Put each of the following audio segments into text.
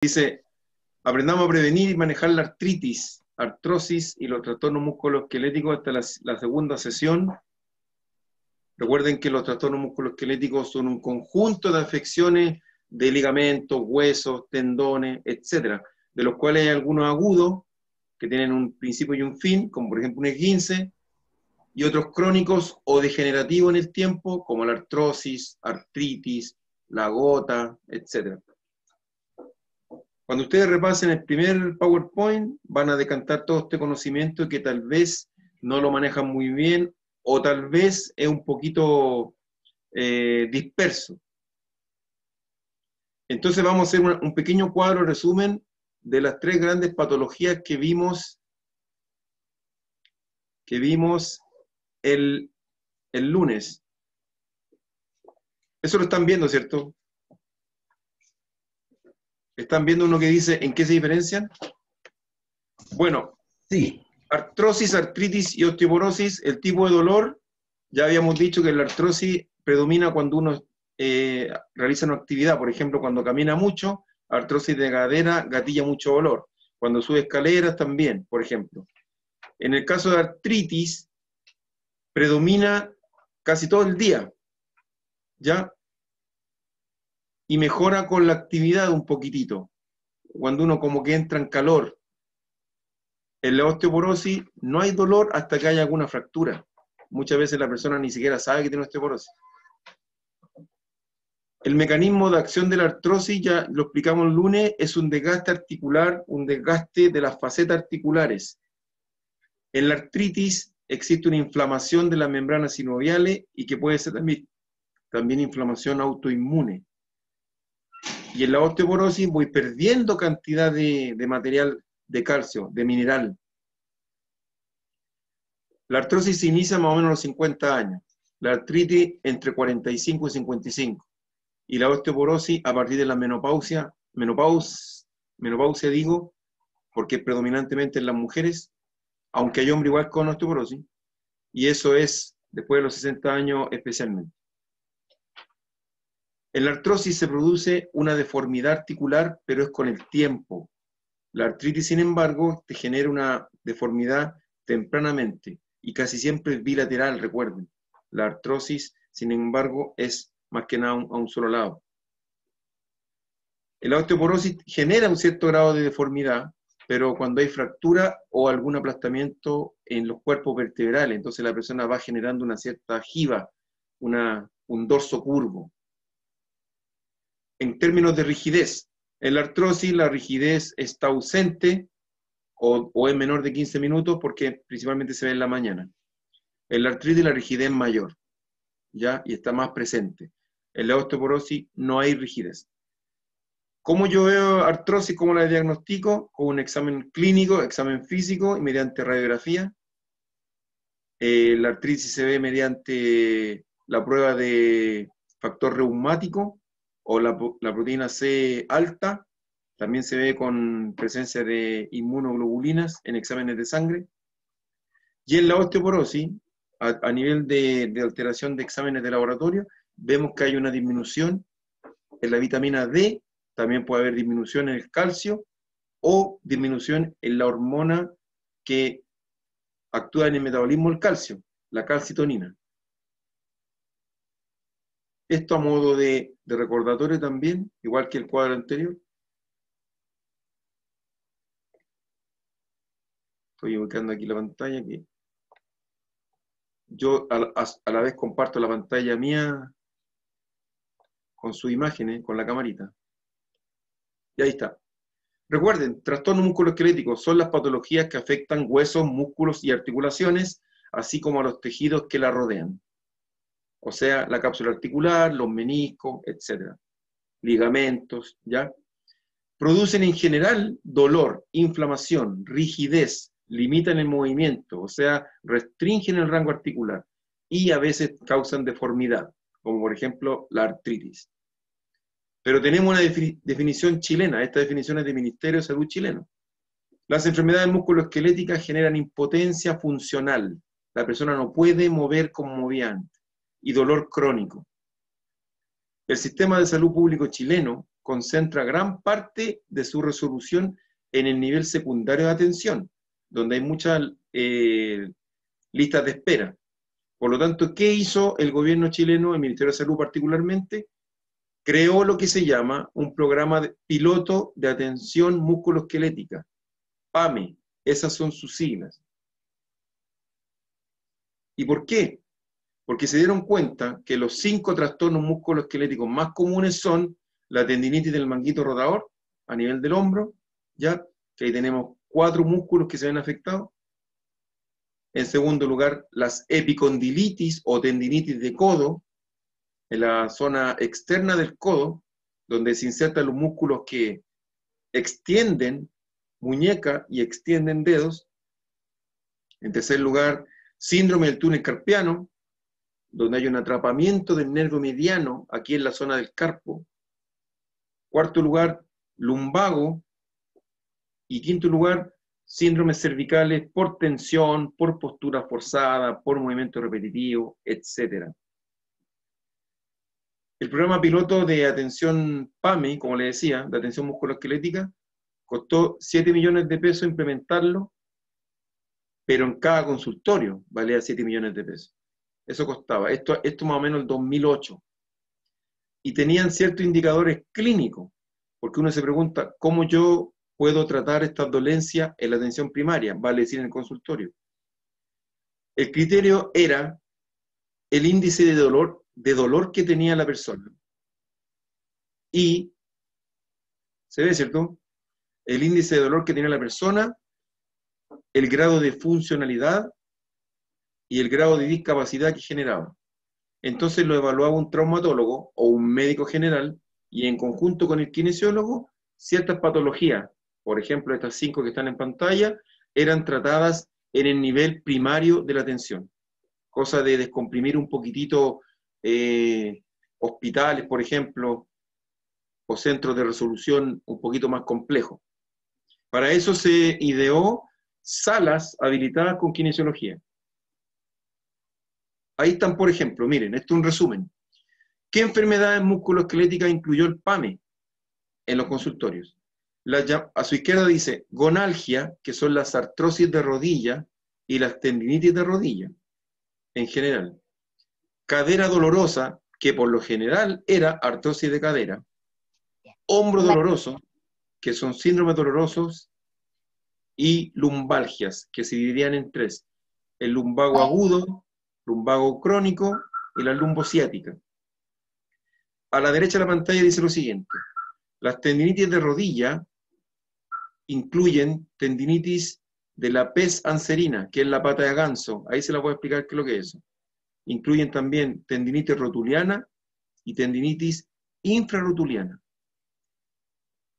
Dice, aprendamos a prevenir y manejar la artritis, artrosis y los trastornos musculoesqueléticos hasta la segunda sesión. Recuerden que los trastornos musculoesqueléticos son un conjunto de afecciones de ligamentos, huesos, tendones, etcétera, de los cuales hay algunos agudos que tienen un principio y un fin, como por ejemplo un esguince, y otros crónicos o degenerativos en el tiempo, como la artrosis, artritis, la gota, etcétera. Cuando ustedes repasen el primer PowerPoint, van a decantar todo este conocimiento que tal vez no lo manejan muy bien o tal vez es un poquito disperso. Entonces vamos a hacer un pequeño cuadro resumen de las tres grandes patologías que vimos el lunes. Eso lo están viendo, ¿cierto? ¿Están viendo uno que dice en qué se diferencian? Bueno, sí. Artrosis, artritis y osteoporosis, el tipo de dolor, ya habíamos dicho que la artrosis predomina cuando uno realiza una actividad, por ejemplo, cuando camina mucho, artrosis de cadera gatilla mucho dolor. Cuando sube escaleras también, por ejemplo. En el caso de artritis, predomina casi todo el día, ¿ya? Y mejora con la actividad un poquitito, cuando uno como que entra en calor. En la osteoporosis no hay dolor hasta que haya alguna fractura. Muchas veces la persona ni siquiera sabe que tiene osteoporosis. El mecanismo de acción de la artrosis, ya lo explicamos el lunes, es un desgaste articular, un desgaste de las facetas articulares. En la artritis existe una inflamación de las membranas sinoviales y que puede ser también inflamación autoinmune. Y en la osteoporosis voy perdiendo cantidad de material de calcio, de mineral. La artrosis se inicia más o menos a los 50 años, la artritis entre 45 y 55, y la osteoporosis a partir de la menopausia digo, porque es predominantemente en las mujeres, aunque hay hombres igual con osteoporosis, y eso es después de los 60 años especialmente. En la artrosis se produce una deformidad articular, pero es con el tiempo. La artritis, sin embargo, te genera una deformidad tempranamente, y casi siempre es bilateral, recuerden. La artrosis, sin embargo, es más que nada a un solo lado. La osteoporosis genera un cierto grado de deformidad, pero cuando hay fractura o algún aplastamiento en los cuerpos vertebrales, entonces la persona va generando una cierta jiba, un dorso curvo. En términos de rigidez, en la artrosis la rigidez está ausente o es menor de 15 minutos porque principalmente se ve en la mañana. En la artritis la rigidez es mayor, ¿ya? Y está más presente. En la osteoporosis no hay rigidez. ¿Cómo yo veo artrosis? ¿Cómo la diagnostico? Con un examen clínico, examen físico y mediante radiografía. La artritis se ve mediante la prueba de factor reumático o la proteína C alta. También se ve con presencia de inmunoglobulinas en exámenes de sangre. Y en la osteoporosis, a nivel de alteración de exámenes de laboratorio, vemos que hay una disminución en la vitamina D, también puede haber disminución en el calcio o disminución en la hormona que actúa en el metabolismo del calcio, la calcitonina. Esto a modo de recordatorio también, igual que el cuadro anterior. Estoy ubicando aquí la pantalla. Que yo a la vez comparto la pantalla mía con sus imágenes, con la camarita. Y ahí está. Recuerden, trastornos musculoesqueléticos son las patologías que afectan huesos, músculos y articulaciones, así como a los tejidos que la rodean. O sea, la cápsula articular, los meniscos, etc. Ligamentos, ¿ya? Producen en general dolor, inflamación, rigidez, limitan el movimiento, o sea, restringen el rango articular y a veces causan deformidad, como por ejemplo la artritis. Pero tenemos una definición chilena, esta definición es del Ministerio de Salud chileno. Las enfermedades musculoesqueléticas generan impotencia funcional, la persona no puede mover como movía antes, y dolor crónico. El sistema de salud público chileno concentra gran parte de su resolución en el nivel secundario de atención, donde hay muchas listas de espera. Por lo tanto, ¿qué hizo el gobierno chileno, el Ministerio de Salud particularmente? Creó lo que se llama un programa piloto de atención musculoesquelética, PAME, esas son sus siglas. ¿Y por qué? Porque se dieron cuenta que los 5 trastornos musculoesqueléticos más comunes son la tendinitis del manguito rotador a nivel del hombro, ya que ahí tenemos 4 músculos que se ven afectados. En segundo lugar, las epicondilitis o tendinitis de codo, en la zona externa del codo, donde se insertan los músculos que extienden muñeca y extienden dedos. En tercer lugar, síndrome del túnel carpiano, donde hay un atrapamiento del nervio mediano aquí en la zona del carpo. Cuarto lugar, lumbago. Y quinto lugar, síndromes cervicales por tensión, por postura forzada, por movimiento repetitivo, etc. El programa piloto de atención PAMI, como le decía, de atención musculoesquelética, costó 7 millones de pesos implementarlo, pero en cada consultorio valía 7 millones de pesos. Eso costaba. Esto más o menos el 2008. Y tenían ciertos indicadores clínicos, porque uno se pregunta, ¿cómo yo puedo tratar estas dolencias en la atención primaria? Vale decir, en el consultorio. El criterio era el índice de dolor que tenía la persona. Y, ¿se ve, cierto? El índice de dolor que tenía la persona, el grado de funcionalidad y el grado de discapacidad que generaba. Entonces lo evaluaba un traumatólogo o un médico general y en conjunto con el kinesiólogo, ciertas patologías, por ejemplo, estas 5 que están en pantalla, eran tratadas en el nivel primario de la atención. Cosa de descomprimir un poquitito hospitales, por ejemplo, o centros de resolución un poquito más complejos. Para eso se ideó salas habilitadas con kinesiología. Ahí están, por ejemplo, miren, esto es un resumen. ¿Qué enfermedades musculoesqueléticas incluyó el PAME en los consultorios? A su izquierda dice gonalgia, que son las artrosis de rodilla y las tendinitis de rodilla, en general. Cadera dolorosa, que por lo general era artrosis de cadera. Hombro doloroso, que son síndromes dolorosos. Y lumbalgias, que se dividían en 3. El lumbago agudo, lumbago crónico y la lumbociática. A la derecha de la pantalla dice lo siguiente. Las tendinitis de rodilla incluyen tendinitis de la pes anserina, que es la pata de ganso. Ahí se la voy a explicar qué es lo que es eso. Incluyen también tendinitis rotuliana y tendinitis infrarrotuliana.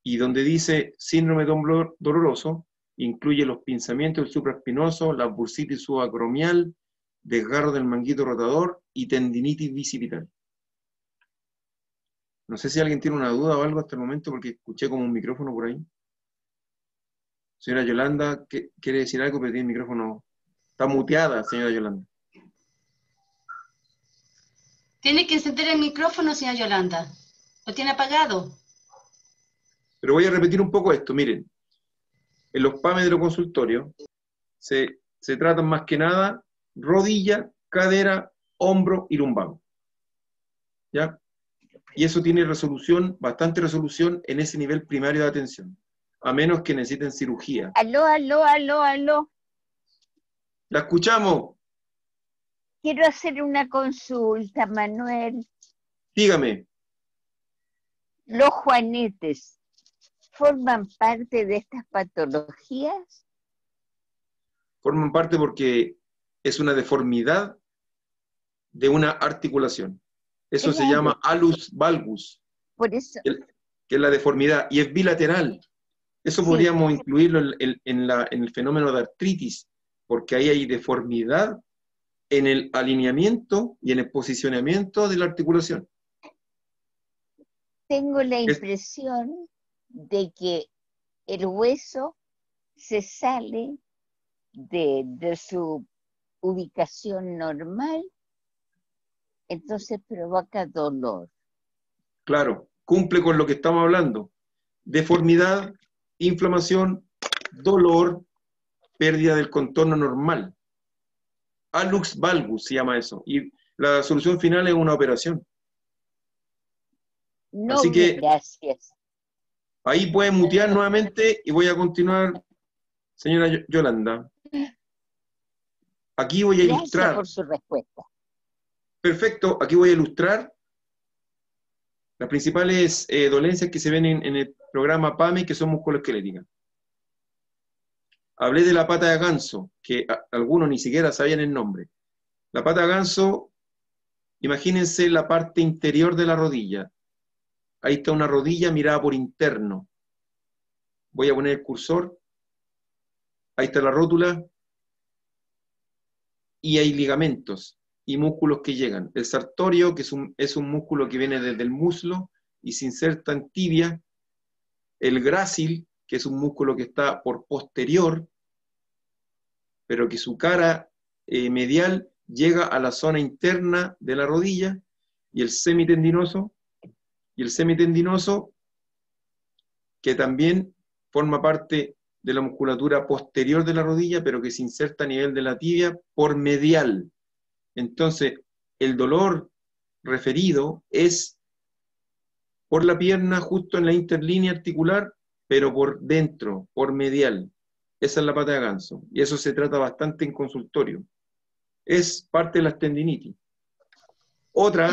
Y donde dice síndrome de hombro doloroso, incluye los pinzamientos del supraespinoso, la bursitis subacromial, desgarro del manguito rotador y tendinitis bicipital. No sé si alguien tiene una duda o algo hasta el momento, porque escuché como un micrófono por ahí. Señora Yolanda, ¿quiere decir algo? Pero tiene el micrófono. Está muteada, señora Yolanda. Tiene que encender el micrófono, señora Yolanda. Lo tiene apagado. Pero voy a repetir un poco esto. Miren, en los PAME de los consultorios se tratan más que nada rodilla, cadera, hombro y lumbago. ¿Ya? Y eso tiene resolución, bastante resolución en ese nivel primario de atención, a menos que necesiten cirugía. Aló, aló, aló, aló. ¡La escuchamos! Quiero hacer una consulta, Manuel. Dígame. ¿Los juanetes forman parte de estas patologías? Forman parte porque es una deformidad de una articulación. Eso se llama alus valgus, Por eso. que es la deformidad, y es bilateral. Eso podríamos incluirlo en el fenómeno de artritis, porque ahí hay deformidad en el alineamiento y en el posicionamiento de la articulación. Tengo la impresión de que el hueso se sale de su ubicación normal, entonces provoca dolor. Claro, cumple con lo que estamos hablando. Deformidad, inflamación, dolor, pérdida del contorno normal. Hallux valgus se llama eso. Y la solución final es una operación. No, así que gracias. Ahí puede mutear nuevamente y voy a continuar, señora Yolanda. Aquí voy a ilustrar. Gracias por su respuesta. Perfecto, aquí voy a ilustrar las principales dolencias que se ven en el programa PAMI, que son musculoesqueléticas. Hablé de la pata de ganso, que algunos ni siquiera sabían el nombre. La pata de ganso, imagínense la parte interior de la rodilla. Ahí está una rodilla mirada por interno. Voy a poner el cursor. Ahí está la rótula. Y hay ligamentos y músculos que llegan. El sartorio, que es un músculo que viene desde el muslo y se inserta en tibia. El grácil, que es un músculo que está por posterior, pero que su cara medial llega a la zona interna de la rodilla. Y el semitendinoso, que también forma parte de la musculatura posterior de la rodilla, pero que se inserta a nivel de la tibia por medial. Entonces, el dolor referido es por la pierna, justo en la interlínea articular, pero por dentro, por medial. Esa es la pata de ganso. Y eso se trata bastante en consultorio. Es parte de las tendinitis. Otra,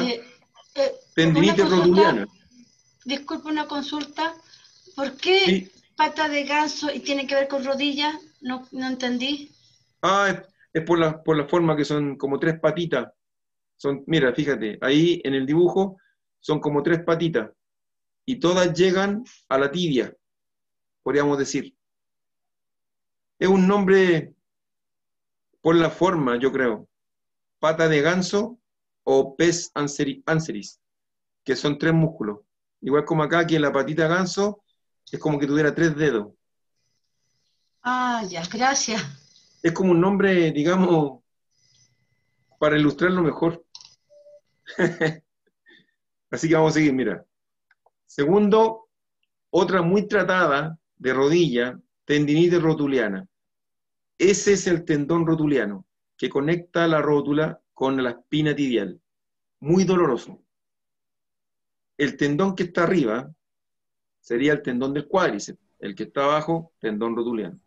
tendinitis rotuliana. Disculpe, una consulta. ¿Por qué Sí. pata de ganso y tiene que ver con rodillas? No entendí. Es por la forma que son como tres patitas. Mira, fíjate, ahí en el dibujo son como tres patitas. Y todas llegan a la tibia, podríamos decir. Es un nombre por la forma, yo creo. Pata de ganso o pes anseris, que son tres músculos. Igual como acá, que en la patita de ganso es como que tuviera tres dedos. Ya, gracias. Es como un nombre, digamos, para ilustrarlo mejor. Así que vamos a seguir, mira. Segundo, otra muy tratada de rodilla, tendinitis rotuliana. Ese es el tendón rotuliano, que conecta la rótula con la espina tibial. Muy doloroso. El tendón que está arriba sería el tendón del cuádriceps. El que está abajo, tendón rotuliano.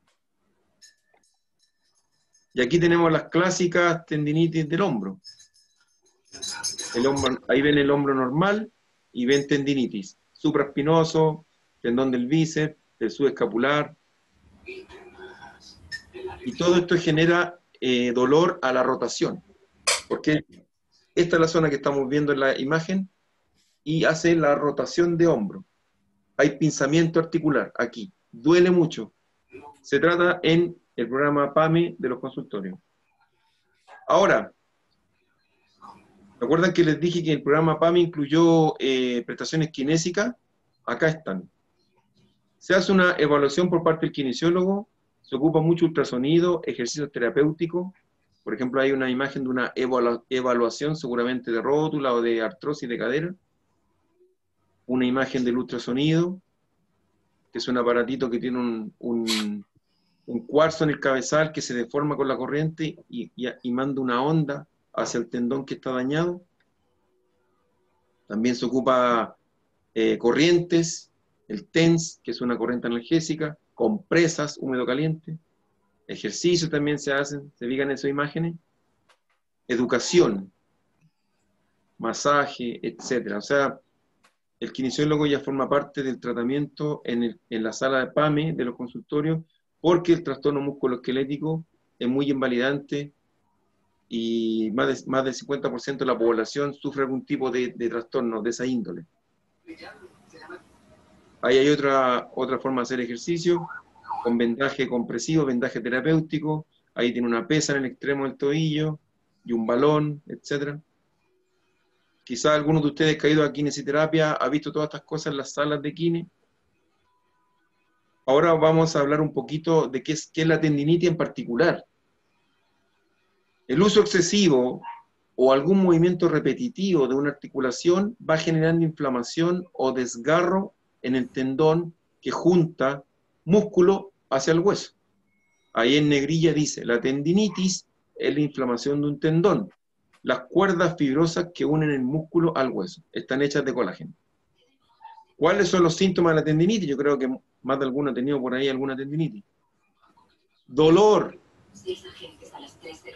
Y aquí tenemos las clásicas tendinitis del hombro. Ahí ven el hombro normal y ven tendinitis. Supraespinoso, tendón del bíceps, del subescapular. Y todo esto genera dolor a la rotación. Porque esta es la zona que estamos viendo en la imagen y hace la rotación de hombro. Hay pinzamiento articular aquí. Duele mucho. Se trata en el programa PAMI de los consultorios. Ahora, ¿recuerdan que les dije que el programa PAMI incluyó prestaciones kinésicas? Acá están. Se hace una evaluación por parte del kinesiólogo, se ocupa mucho ultrasonido, ejercicios terapéuticos. Por ejemplo, hay una imagen de una evaluación seguramente de rótula o de artrosis de cadera. Una imagen del ultrasonido, que es un aparatito que tiene un cuarzo en el cabezal que se deforma con la corriente y manda una onda hacia el tendón que está dañado. También se ocupa corrientes, el TENS, que es una corriente analgésica, compresas húmedo caliente, ejercicios también se hacen, se fijan en esas imágenes, educación, masaje, etc. O sea, el kinesiólogo ya forma parte del tratamiento en la sala de PAME de los consultorios, porque el trastorno musculoesquelético es muy invalidante y más del 50% de la población sufre algún tipo de trastorno de esa índole. Ahí hay otra forma de hacer ejercicio, con vendaje compresivo, vendaje terapéutico. Ahí tiene una pesa en el extremo del tobillo y un balón, etc. Quizás algunos de ustedes que ha ido a kinesiterapia ha visto todas estas cosas en las salas de kine. Ahora vamos a hablar un poquito de qué es la tendinitis en particular. El uso excesivo o algún movimiento repetitivo de una articulación va generando inflamación o desgarro en el tendón que junta músculo hacia el hueso. Ahí en negrilla dice, la tendinitis es la inflamación de un tendón. Las cuerdas fibrosas que unen el músculo al hueso están hechas de colágeno. ¿Cuáles son los síntomas de la tendinitis? Yo creo que más de alguno ha tenido por ahí alguna tendinitis. Dolor.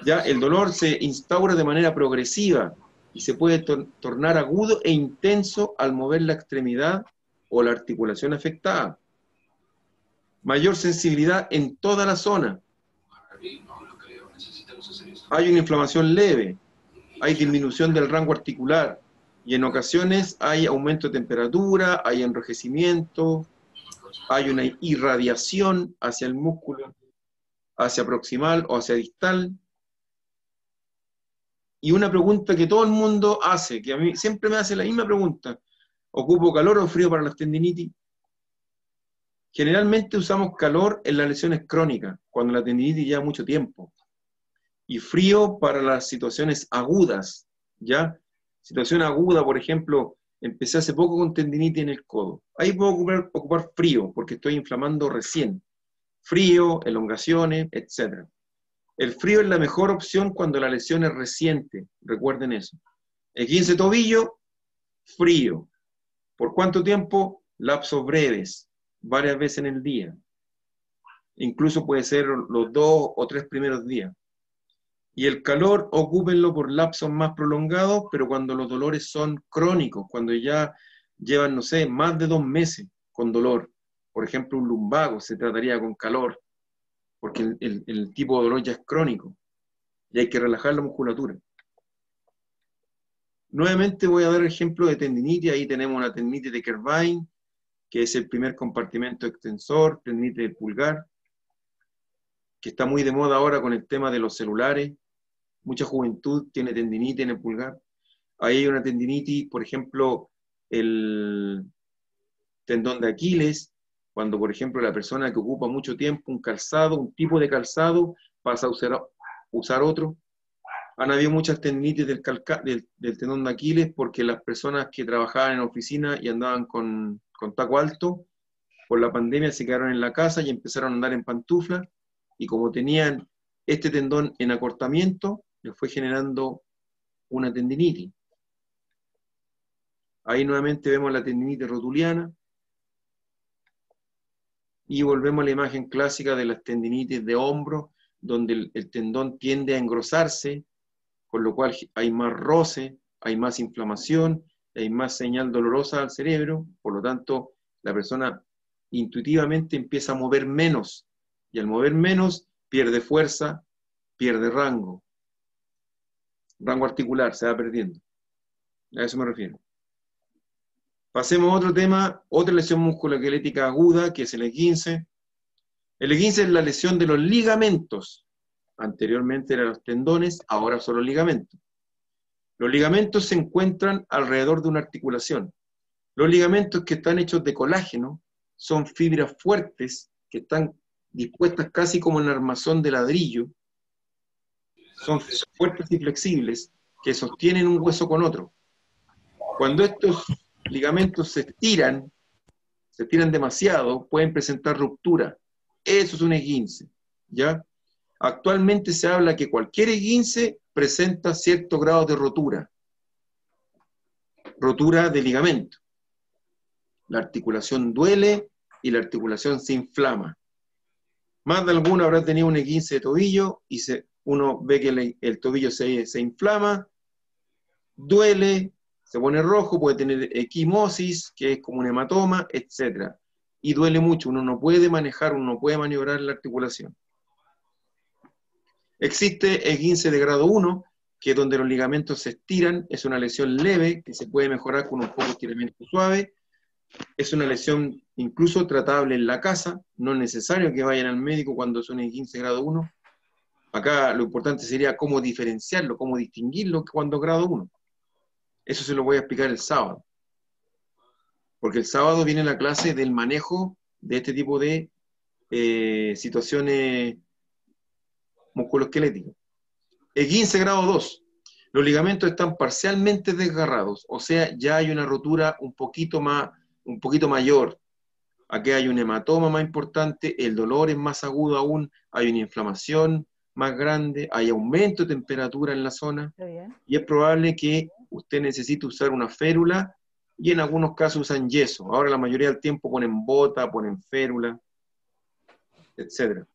Ya, el dolor se instaura de manera progresiva y se puede tornar agudo e intenso al mover la extremidad o la articulación afectada. Mayor sensibilidad en toda la zona. Hay una inflamación leve, hay disminución del rango articular y en ocasiones hay aumento de temperatura, hay enrojecimiento, hay una irradiación hacia el músculo, hacia proximal o hacia distal. Y una pregunta que todo el mundo hace, que a mí siempre me hace la misma pregunta: ¿ocupo calor o frío para las tendinitis? Generalmente usamos calor en las lesiones crónicas, cuando la tendinitis lleva mucho tiempo, y frío para las situaciones agudas, ¿ya? Situación aguda, por ejemplo, empecé hace poco con tendinitis en el codo. Ahí puedo ocupar frío, porque estoy inflamando recién. Frío, elongaciones, etc. El frío es la mejor opción cuando la lesión es reciente, recuerden eso. Esguince de tobillo, frío. ¿Por cuánto tiempo? Lapsos breves, varias veces en el día. Incluso puede ser los 2 o 3 primeros días. Y el calor, ocúpenlo por lapsos más prolongados, pero cuando los dolores son crónicos, cuando ya llevan, no sé, más de 2 meses con dolor. Por ejemplo, un lumbago se trataría con calor, porque el tipo de dolor ya es crónico y hay que relajar la musculatura. Nuevamente voy a dar ejemplo de tendinitis. Ahí tenemos una tendinitis de Kervine, que es el primer compartimento extensor, tendinitis del pulgar, que está muy de moda ahora con el tema de los celulares. Mucha juventud tiene tendinitis en el pulgar. Ahí hay una tendinitis, por ejemplo, el tendón de Aquiles, cuando, por ejemplo, la persona que ocupa mucho tiempo un calzado, un tipo de calzado, pasa a usar otro. Han habido muchas tendinitis del tendón de Aquiles porque las personas que trabajaban en oficina y andaban con taco alto, por la pandemia se quedaron en la casa y empezaron a andar en pantuflas, y como tenían este tendón en acortamiento, les fue generando una tendinitis. Ahí nuevamente vemos la tendinitis rotuliana, y volvemos a la imagen clásica de las tendinitis de hombro, donde el tendón tiende a engrosarse, con lo cual hay más roce, hay más inflamación, hay más señal dolorosa al cerebro. Por lo tanto, la persona intuitivamente empieza a mover menos, y al mover menos pierde fuerza, pierde rango articular, se va perdiendo. A eso me refiero. Pasemos a otro tema, otra lesión musculoesquelética aguda, que es el esguince. El esguince es la lesión de los ligamentos. Anteriormente eran los tendones, ahora son los ligamentos. Los ligamentos se encuentran alrededor de una articulación. Los ligamentos, que están hechos de colágeno, son fibras fuertes que están dispuestas casi como en armazón de ladrillo. Son fuertes y flexibles que sostienen un hueso con otro. Cuando estos ligamentos se estiran demasiado, pueden presentar ruptura. Eso es un esguince, ¿ya? Actualmente se habla que cualquier esguince presenta cierto grado de rotura de ligamento. La articulación duele y la articulación se inflama. Más de alguno habrá tenido un esguince de tobillo y uno ve que el tobillo se inflama, duele, se pone rojo, puede tener equimosis, que es como un hematoma, etc. Y duele mucho, uno no puede manejar, uno no puede maniobrar la articulación. Existe esguince de grado 1, que es donde los ligamentos se estiran, es una lesión leve, que se puede mejorar con un poco de estiramiento suave. Es una lesión incluso tratable en la casa, no es necesario que vayan al médico cuando es un esguince grado 1. Acá lo importante sería cómo diferenciarlo, cómo distinguirlo cuando es grado 1. Eso se lo voy a explicar el sábado. Porque el sábado viene la clase del manejo de este tipo de situaciones musculoesqueléticas. Esguince grado 2. Los ligamentos están parcialmente desgarrados, o sea, ya hay una rotura un poquito mayor. Aquí hay un hematoma más importante, el dolor es más agudo aún, hay una inflamación más grande, hay aumento de temperatura en la zona, y es probable que usted necesite usar una férula, y en algunos casos usan yeso. Ahora la mayoría del tiempo ponen bota, ponen férula, etc.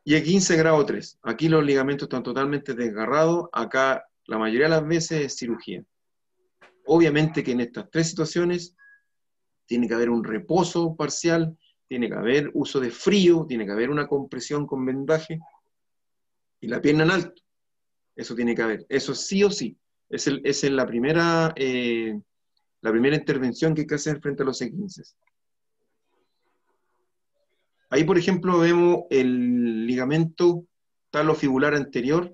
Y el 15 grado 3. Aquí los ligamentos están totalmente desgarrados. Acá la mayoría de las veces es cirugía. Obviamente que en estas tres situaciones tiene que haber un reposo parcial, tiene que haber uso de frío, tiene que haber una compresión con vendaje y la pierna en alto. Eso tiene que haber. Eso sí o sí. Esa es la primera intervención que hay que hacer frente a los E15. Ahí, por ejemplo, vemos el ligamento talofibular anterior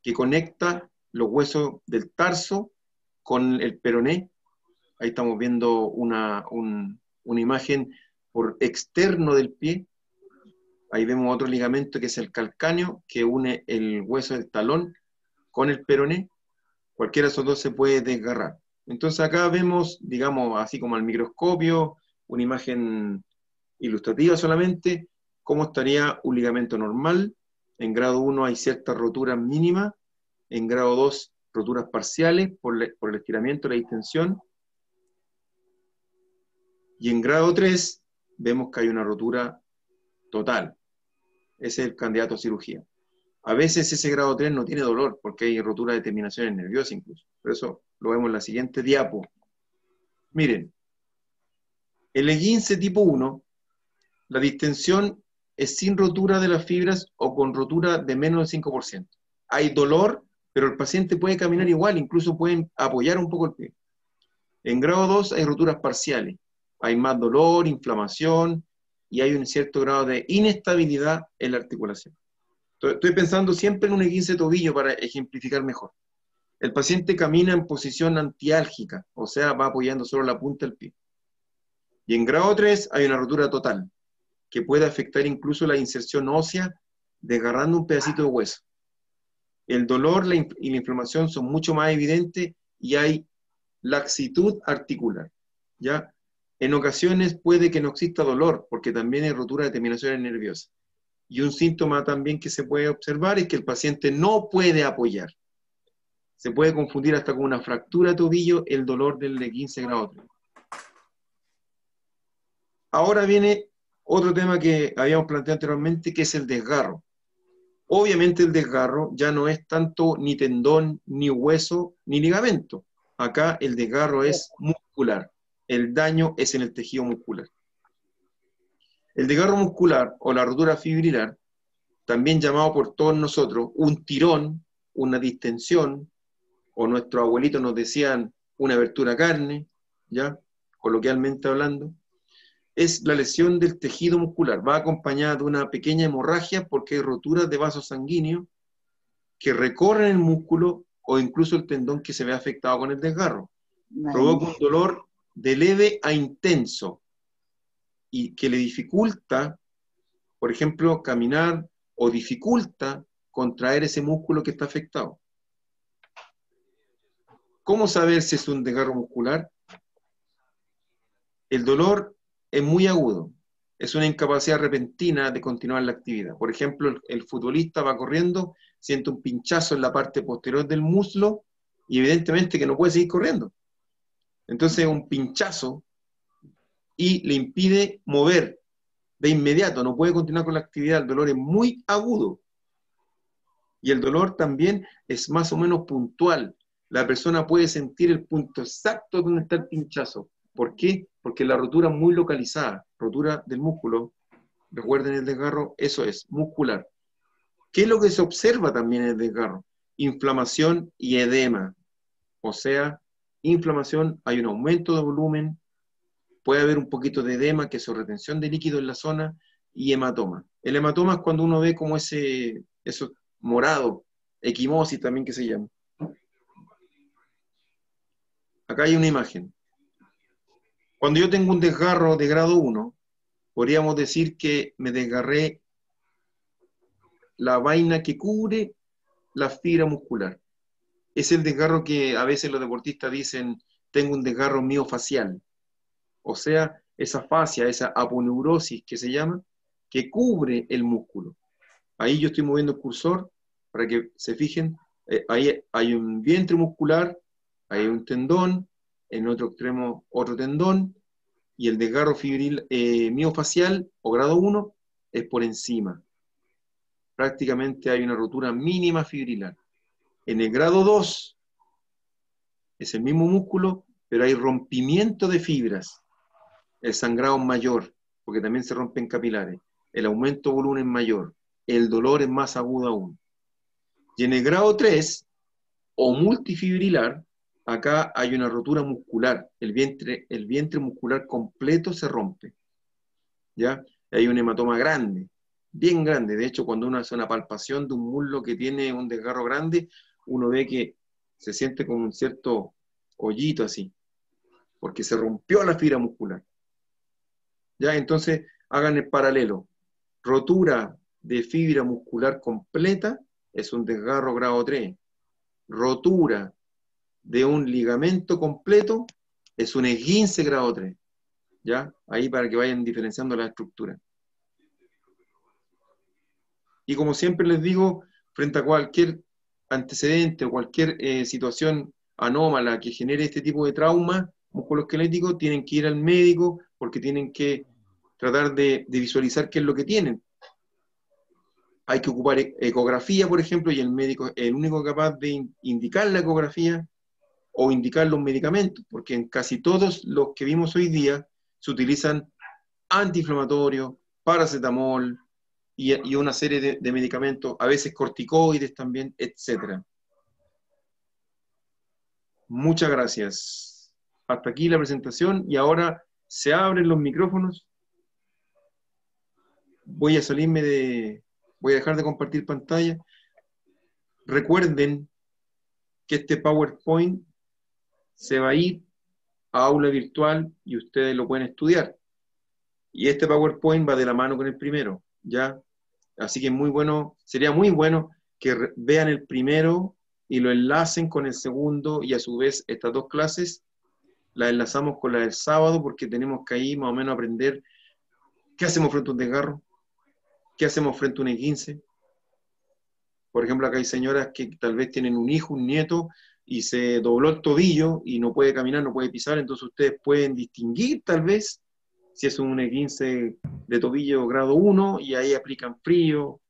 que conecta los huesos del tarso con el peroné. Ahí estamos viendo una imagen por externo del pie. Ahí vemos otro ligamento que es el calcáneo, que une el hueso del talón con el peroné. Cualquiera de esos dos se puede desgarrar. Entonces acá vemos, digamos, así como al microscopio, una imagen ilustrativa solamente, cómo estaría un ligamento normal. En grado 1 hay ciertas roturas mínimas, en grado 2 roturas parciales por el estiramiento, la distensión, y en grado 3 vemos que hay una rotura total. Ese es el candidato a cirugía. A veces ese grado 3 no tiene dolor, porque hay rotura de terminaciones nerviosas incluso. Por eso lo vemos en la siguiente diapo. Miren, el E15 tipo 1, la distensión es sin rotura de las fibras o con rotura de menos del 5%. Hay dolor, pero el paciente puede caminar igual, incluso pueden apoyar un poco el pie. En grado 2 hay roturas parciales. Hay más dolor, inflamación, y hay un cierto grado de inestabilidad en la articulación. Estoy pensando siempre en un E15 tobillo para ejemplificar mejor. El paciente camina en posición antiálgica, o sea, va apoyando solo la punta del pie. Y en grado 3 hay una rotura total, que puede afectar incluso la inserción ósea, desgarrando un pedacito de hueso. El dolor y la inflamación son mucho más evidentes y hay laxitud articular, ¿ya? En ocasiones puede que no exista dolor, porque también hay rotura de terminaciones nerviosas. Y un síntoma también que se puede observar es que el paciente no puede apoyar. Se puede confundir hasta con una fractura de tobillo el dolor del de 15 grados. Ahora viene otro tema que habíamos planteado anteriormente, que es el desgarro. Obviamente el desgarro ya no es tanto ni tendón, ni hueso, ni ligamento. Acá el desgarro es muscular. El daño es en el tejido muscular. El desgarro muscular o la rotura fibrilar, también llamado por todos nosotros un tirón, una distensión, o nuestros abuelitos nos decían una abertura carne, ¿ya? Coloquialmente hablando, es la lesión del tejido muscular. Va acompañada de una pequeña hemorragia porque hay roturas de vasos sanguíneos que recorren el músculo o incluso el tendón que se ve afectado con el desgarro. Provoca un dolor de leve a intenso y que le dificulta, por ejemplo, caminar o dificulta contraer ese músculo que está afectado. ¿Cómo saber si es un desgarro muscular? El dolor es muy agudo, es una incapacidad repentina de continuar la actividad. Por ejemplo, el futbolista va corriendo, siente un pinchazo en la parte posterior del muslo y evidentemente que no puede seguir corriendo. Entonces un pinchazo y le impide mover de inmediato, no puede continuar con la actividad, el dolor es muy agudo. Y el dolor también es más o menos puntual. La persona puede sentir el punto exacto donde está el pinchazo. ¿Por qué? Porque la rotura es muy localizada, rotura del músculo. Recuerden el desgarro, eso es, muscular. ¿Qué es lo que se observa también en el desgarro? Inflamación y edema. O sea, inflamación, hay un aumento de volumen, puede haber un poquito de edema, que es retención de líquido en la zona, y hematoma. El hematoma es cuando uno ve como eso morado, equimosis también que se llama. Acá hay una imagen. Cuando yo tengo un desgarro de grado 1, podríamos decir que me desgarré la vaina que cubre la fibra muscular. Es el desgarro que a veces los deportistas dicen, tengo un desgarro miofacial. O sea, esa fascia, esa aponeurosis que se llama, que cubre el músculo. Ahí yo estoy moviendo el cursor para que se fijen. Ahí hay un vientre muscular, hay un tendón, en otro extremo otro tendón, y el desgarro fibril miofacial o grado 1 es por encima. Prácticamente hay una rotura mínima fibrilar. En el grado 2 es el mismo músculo, pero hay rompimiento de fibras. El sangrado es mayor, porque también se rompen capilares. El aumento de volumen es mayor. El dolor es más agudo aún. Y en el grado 3, o multifibrilar, acá hay una rotura muscular. El vientre muscular completo se rompe. ¿Ya? Hay un hematoma grande, bien grande. De hecho, cuando uno hace una palpación de un muslo que tiene un desgarro grande, uno ve que se siente como un cierto hoyito así, porque se rompió la fibra muscular. ¿Ya? Entonces, hagan el paralelo. Rotura de fibra muscular completa es un desgarro grado 3. Rotura de un ligamento completo es un esguince grado 3. ¿Ya? Ahí para que vayan diferenciando la estructura. Y como siempre les digo, frente a cualquier antecedente o cualquier situación anómala que genere este tipo de trauma musculoesquelético, tienen que ir al médico porque tienen que tratar de visualizar qué es lo que tienen. Hay que ocupar ecografía, por ejemplo, y el médico es el único capaz de indicar la ecografía o indicar los medicamentos, porque en casi todos los que vimos hoy día se utilizan antiinflamatorios, paracetamol y una serie de medicamentos, a veces corticoides también, etc. Muchas gracias. Hasta aquí la presentación y ahora se abren los micrófonos. Voy a dejar de compartir pantalla. Recuerden que este PowerPoint se va a ir a aula virtual y ustedes lo pueden estudiar. Y este PowerPoint va de la mano con el primero, ¿ya? Así que sería muy bueno que vean el primero y lo enlacen con el segundo, y a su vez estas dos clases las enlazamos con la del sábado, porque tenemos que ahí más o menos aprender qué hacemos frente a un desgarro, qué hacemos frente a un esguince. Por ejemplo, acá hay señoras que tal vez tienen un hijo, un nieto, y se dobló el tobillo y no puede caminar, no puede pisar, entonces ustedes pueden distinguir tal vez si es un esguince de tobillo grado 1, y ahí aplican frío,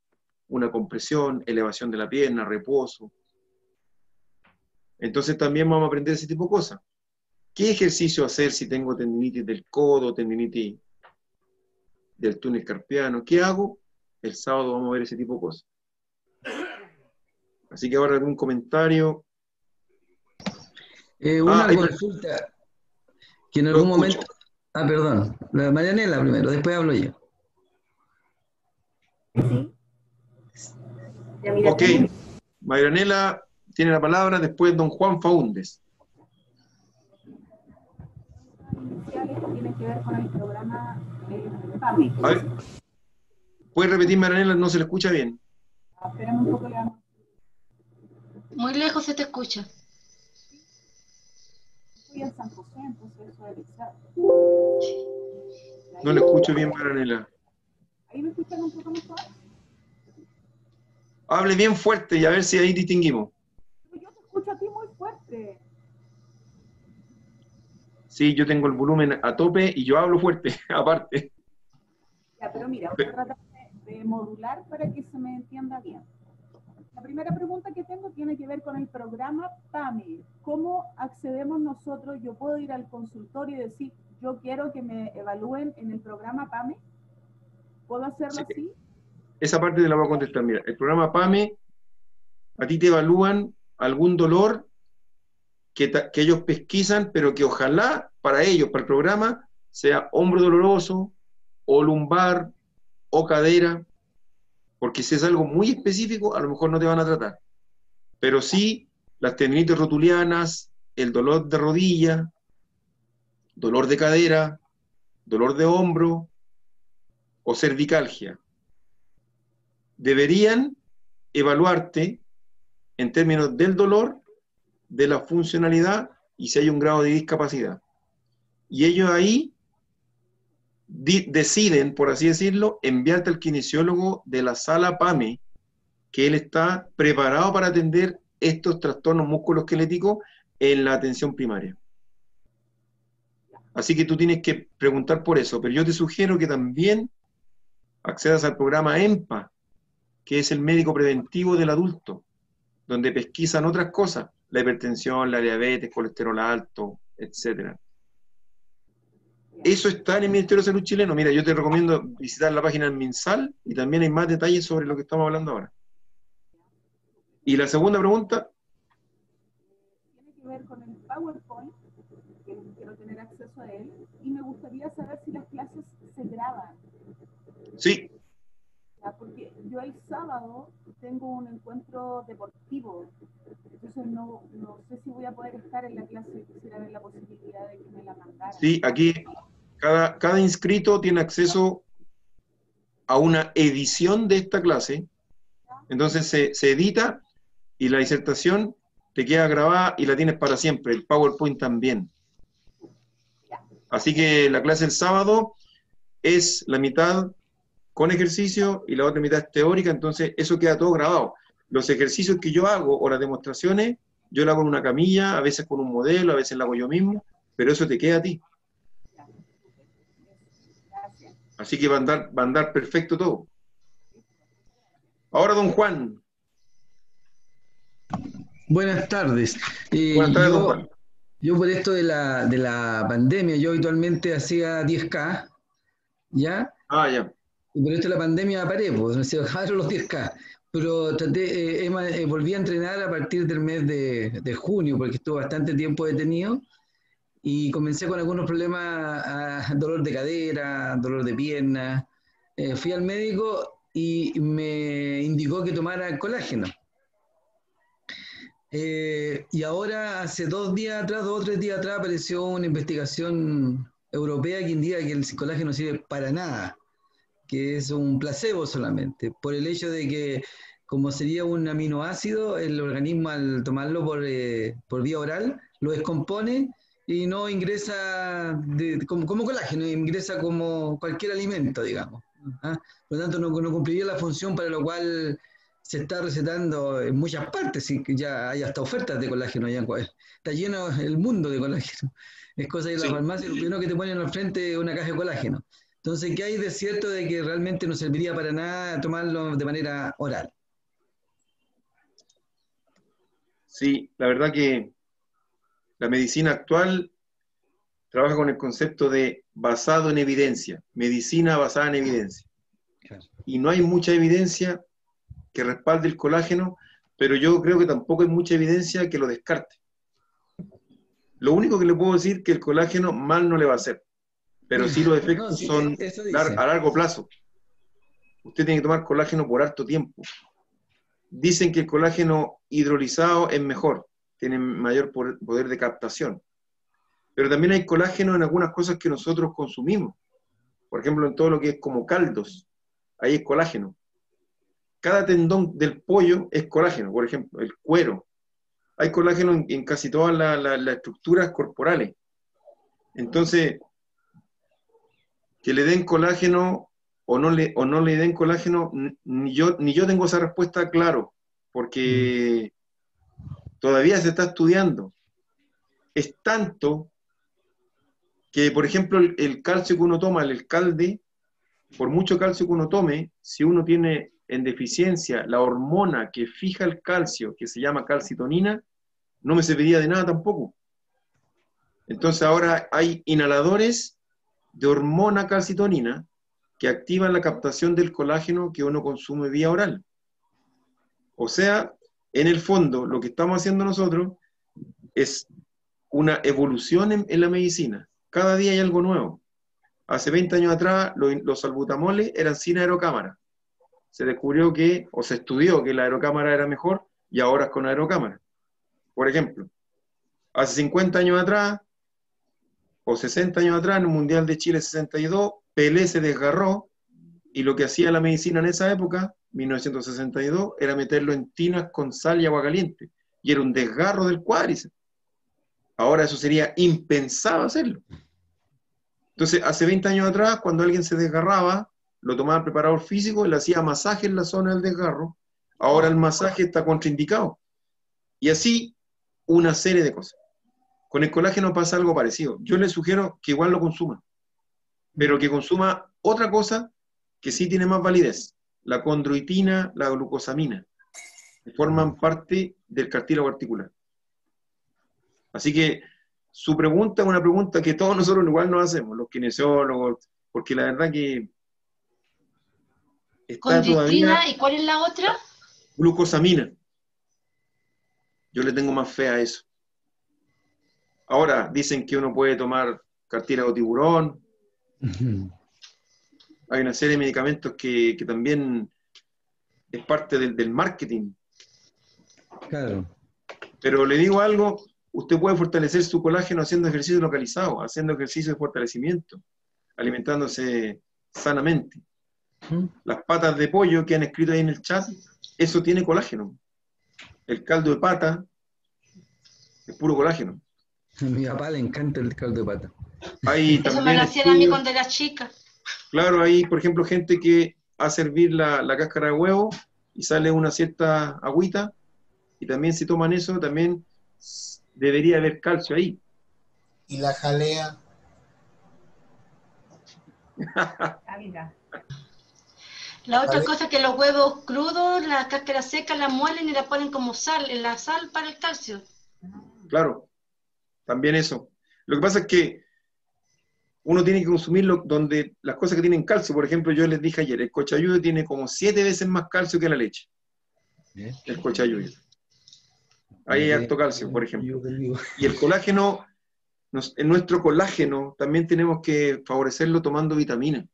una compresión, elevación de la pierna, reposo. Entonces también vamos a aprender ese tipo de cosas. ¿Qué ejercicio hacer si tengo tendinitis del codo, tendinitis del túnel carpiano? ¿Qué hago? El sábado vamos a ver ese tipo de cosas. Así que ahora algún comentario. Una consulta que en algún momento... Ah, perdón. La Marianela primero, después hablo yo. Ok. Marianela tiene la palabra, después don Juan Faúndez. Tiene que ver con el programa PAME. A ver, ¿puede repetir, Marianela? No se le escucha bien. Esperamos un poco. Muy lejos se te escucha. Estoy en San José, entonces eso es exacto. No le escucho bien, Marianela. ¿Ahí me escuchan un poco mejor? Hable bien fuerte y a ver si ahí distinguimos. Yo te escucho a ti muy fuerte. Sí, yo tengo el volumen a tope y yo hablo fuerte, aparte. Ya, pero mira, voy a tratar de modular para que se me entienda bien. La primera pregunta que tengo tiene que ver con el programa PAME. ¿Cómo accedemos nosotros? ¿Yo puedo ir al consultorio y decir, yo quiero que me evalúen en el programa PAME? ¿Puedo hacerlo así? Esa parte te la voy a contestar. Mira, el programa PAME, a ti te evalúan algún dolor que ellos pesquisan, pero que ojalá para ellos, para el programa, sea hombro doloroso, o lumbar, o cadera, porque si es algo muy específico, a lo mejor no te van a tratar. Pero sí, las tendinitis rotulianas, el dolor de rodilla, dolor de cadera, dolor de hombro, o cervicalgia. Deberían evaluarte en términos del dolor, de la funcionalidad y si hay un grado de discapacidad. Y ellos ahí deciden, por así decirlo, enviarte al kinesiólogo de la sala PAME, que él está preparado para atender estos trastornos musculoesqueléticos en la atención primaria. Así que tú tienes que preguntar por eso, pero yo te sugiero que también accedas al programa EMPA, que es el médico preventivo del adulto, donde pesquisan otras cosas, la hipertensión, la diabetes, colesterol alto, etc. Eso está en el Ministerio de Salud chileno. Mira, yo te recomiendo visitar la página del MinSal y también hay más detalles sobre lo que estamos hablando ahora. Y la segunda pregunta. Tiene que ver con el PowerPoint, que quiero tener acceso a él, y me gustaría saber si las clases se graban. Sí. Porque yo el sábado tengo un encuentro deportivo, entonces no sé si voy a poder estar en la clase, quisiera ver la posibilidad de que me la mandaran. Sí, aquí cada inscrito tiene acceso a una edición de esta clase, entonces se edita y la disertación te queda grabada y la tienes para siempre, el PowerPoint también. Así que la clase del sábado es la mitad con ejercicio y la otra mitad es teórica, entonces eso queda todo grabado. Los ejercicios que yo hago o las demostraciones, yo lo hago en una camilla, a veces con un modelo, a veces lo hago yo mismo, pero eso te queda a ti. Así que va a andar perfecto todo. Ahora, don Juan. Buenas tardes. Buenas tardes, don Juan. Yo por esto de la pandemia, yo habitualmente hacía 10K, ¿ya? Ah, ya. Y por esto de la pandemia paré, pues se bajaron los 10K. Pero volví a entrenar a partir del mes de junio, porque estuve bastante tiempo detenido, y comencé con algunos problemas, dolor de cadera, dolor de pierna. Fui al médico y me indicó que tomara colágeno. Y ahora, hace 2 o 3 días atrás, apareció una investigación europea que indica que el colágeno no sirve para nada, que es un placebo solamente, por el hecho de que, como sería un aminoácido, el organismo al tomarlo por vía oral, lo descompone y no ingresa como colágeno, ingresa como cualquier alimento, digamos. ¿Ah? Por lo tanto, no cumpliría la función para lo cual se está recetando en muchas partes, y que ya hay hasta ofertas de colágeno, está lleno el mundo de colágeno. Es cosa de la farmacia, lo primero que te ponen al frente es una caja de colágeno. Entonces, ¿qué hay de cierto de que realmente no serviría para nada tomarlo de manera oral? Sí, la verdad que la medicina actual trabaja con el concepto de basado en evidencia, medicina basada en evidencia. Claro. Y no hay mucha evidencia que respalde el colágeno, pero yo creo que tampoco hay mucha evidencia que lo descarte. Lo único que le puedo decir es que el colágeno mal no le va a hacer, pero sí los efectos son a largo plazo. Usted tiene que tomar colágeno por harto tiempo. Dicen que el colágeno hidrolizado es mejor, tiene mayor poder de captación. Pero también hay colágeno en algunas cosas que nosotros consumimos. Por ejemplo, en todo lo que es como caldos, ahí es colágeno. Cada tendón del pollo es colágeno, por ejemplo, el cuero. Hay colágeno en casi todas las estructuras corporales. Entonces, que le den colágeno o no le den colágeno, ni yo tengo esa respuesta claro, porque todavía se está estudiando. Es tanto que, por ejemplo, el calcio que uno toma, el Alcalde, por mucho calcio que uno tome, si uno tiene en deficiencia la hormona que fija el calcio, que se llama calcitonina, no me serviría de nada tampoco. Entonces ahora hay inhaladores de hormona calcitonina que activan la captación del colágeno que uno consume vía oral. O sea, en el fondo, lo que estamos haciendo nosotros es una evolución en la medicina. Cada día hay algo nuevo. Hace 20 años atrás, los salbutamoles eran sin aerocámara. Se descubrió o se estudió que la aerocámara era mejor, y ahora es con aerocámara. Por ejemplo, hace 50 años atrás, o 60 años atrás, en el Mundial de Chile 62, Pelé se desgarró, y lo que hacía la medicina en esa época 1962, era meterlo en tinas con sal y agua caliente. Y era un desgarro del cuádriceps. Ahora eso sería impensado hacerlo. Entonces, hace 20 años atrás, cuando alguien se desgarraba, lo tomaba el preparador físico y le hacía masaje en la zona del desgarro. Ahora el masaje está contraindicado. Y así, una serie de cosas. Con el colágeno pasa algo parecido. Yo le sugiero que igual lo consuma, pero que consuma otra cosa que sí tiene más validez. La condroitina, la glucosamina, que forman parte del cartílago articular. Así que su pregunta es una pregunta que todos nosotros igual nos hacemos, los kinesiólogos, porque la verdad que está Condroitina, todavía ¿y cuál es la otra? glucosamina. Yo le tengo más fe a eso. Ahora, dicen que uno puede tomar cartílago tiburón. Hay una serie de medicamentos que también es parte del marketing. Claro. Pero le digo algo, usted puede fortalecer su colágeno haciendo ejercicio localizado, haciendo ejercicio de fortalecimiento, alimentándose sanamente. Las patas de pollo que han escrito ahí en el chat, eso tiene colágeno. El caldo de pata es puro colágeno. A mi papá le encanta el caldo de pata. Hay Eso me también lo hacían a mí estudios, cuando era chica. claro, hay por ejemplo gente que hace hervir la cáscara de huevo y sale una cierta agüita, y también si toman eso, también debería haber calcio ahí. ¿Y la jalea? La otra Vale. cosa es que los huevos crudos, la cáscara seca, la muelen y la ponen como sal, en la sal para el calcio. Claro, también eso. Lo que pasa es que uno tiene que consumirlo donde las cosas que tienen calcio, por ejemplo, yo les dije ayer, el cochayuyo tiene como 7 veces más calcio que la leche. El cochayuyo. Ahí hay harto calcio, por ejemplo. Y el colágeno, en nuestro colágeno también tenemos que favorecerlo tomando vitamina.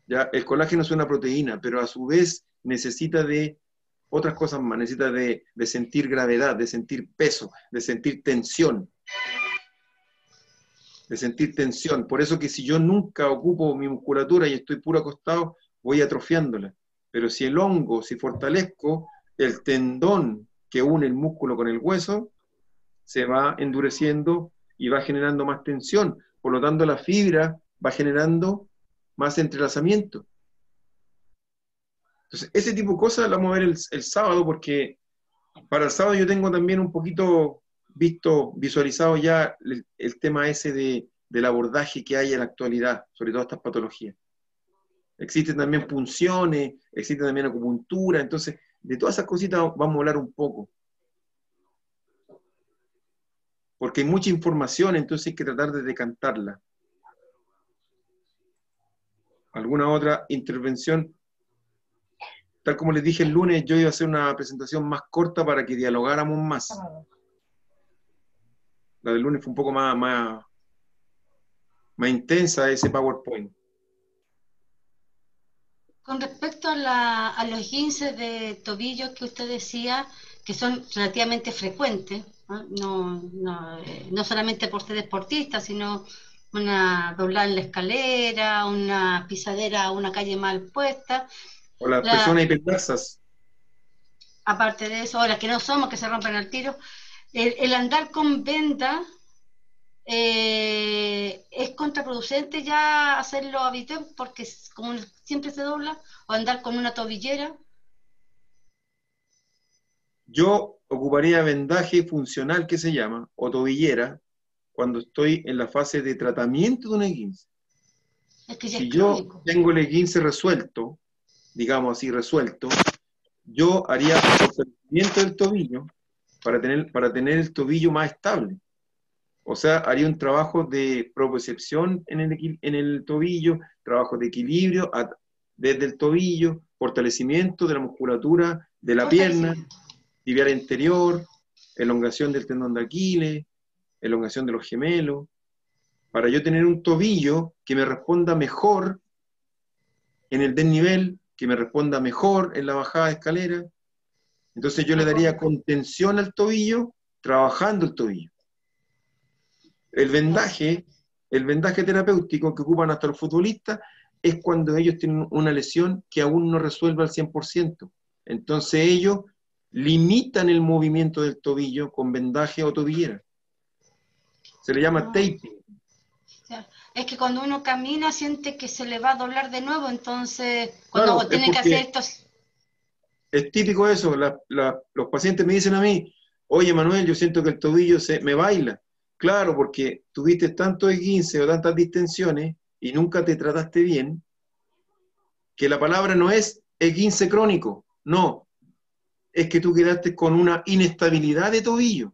Ya, el colágeno es una proteína, pero a su vez necesita de otras cosas más, necesita de sentir gravedad, de sentir peso, de sentir tensión. De sentir tensión. Por eso que si yo nunca ocupo mi musculatura y estoy puro acostado, voy atrofiándola. Pero si el hongo, si fortalezco el tendón que une el músculo con el hueso, se va endureciendo y va generando más tensión. Por lo tanto, la fibra va generando más entrelazamiento. Entonces, ese tipo de cosas las vamos a ver el sábado, porque para el sábado yo tengo también un poquito visualizado ya el tema ese del abordaje que hay en la actualidad, sobre todo estas patologías. Existen también punciones, existe también acupuntura, entonces de todas esas cositas vamos a hablar un poco. Porque hay mucha información, entonces hay que tratar de decantarla. ¿Alguna otra intervención? Tal como les dije el lunes, yo iba a hacer una presentación más corta para que dialogáramos más. La del lunes fue un poco más intensa, ese PowerPoint. Con respecto a los esguinces de tobillo que usted decía, que son relativamente frecuentes, no solamente por ser deportista, sino una doblada en la escalera, una pisadera, una calle mal puesta. O las personas hiperlaxas. Aparte de eso, ahora que no somos, que se rompen al tiro, el andar con venda es contraproducente ya hacerlo habitual, porque como siempre se dobla, o andar con una tobillera. Yo ocuparía vendaje funcional, que se llama, o tobillera, cuando estoy en la fase de tratamiento de un esguince. Es que ya Si es yo crónico. tengo el esguince resuelto, digamos así, resuelto, yo haría fortalecimiento del tobillo para tener el tobillo más estable. O sea, haría un trabajo de propiocepción en el tobillo, trabajo de equilibrio desde el tobillo, fortalecimiento de la musculatura de la pierna, tibial anterior, elongación del tendón de Aquiles, elongación de los gemelos, para yo tener un tobillo que me responda mejor en el desnivel, que me responda mejor en la bajada de escalera. Entonces yo le daría contención al tobillo, trabajando el tobillo. El vendaje terapéutico que ocupan hasta los futbolistas es cuando ellos tienen una lesión que aún no resuelve al 100%. Entonces ellos limitan el movimiento del tobillo con vendaje o tobillera. Se le llama taping. Es que cuando uno camina siente que se le va a doblar de nuevo, entonces cuando Claro, tiene que hacer estos... Es típico eso, los pacientes me dicen a mí, oye Manuel, yo siento que el tobillo me baila. Claro, porque tuviste tanto esguince o tantas distensiones y nunca te trataste bien, que la palabra no es esguince crónico, no, es que tú quedaste con una inestabilidad de tobillo.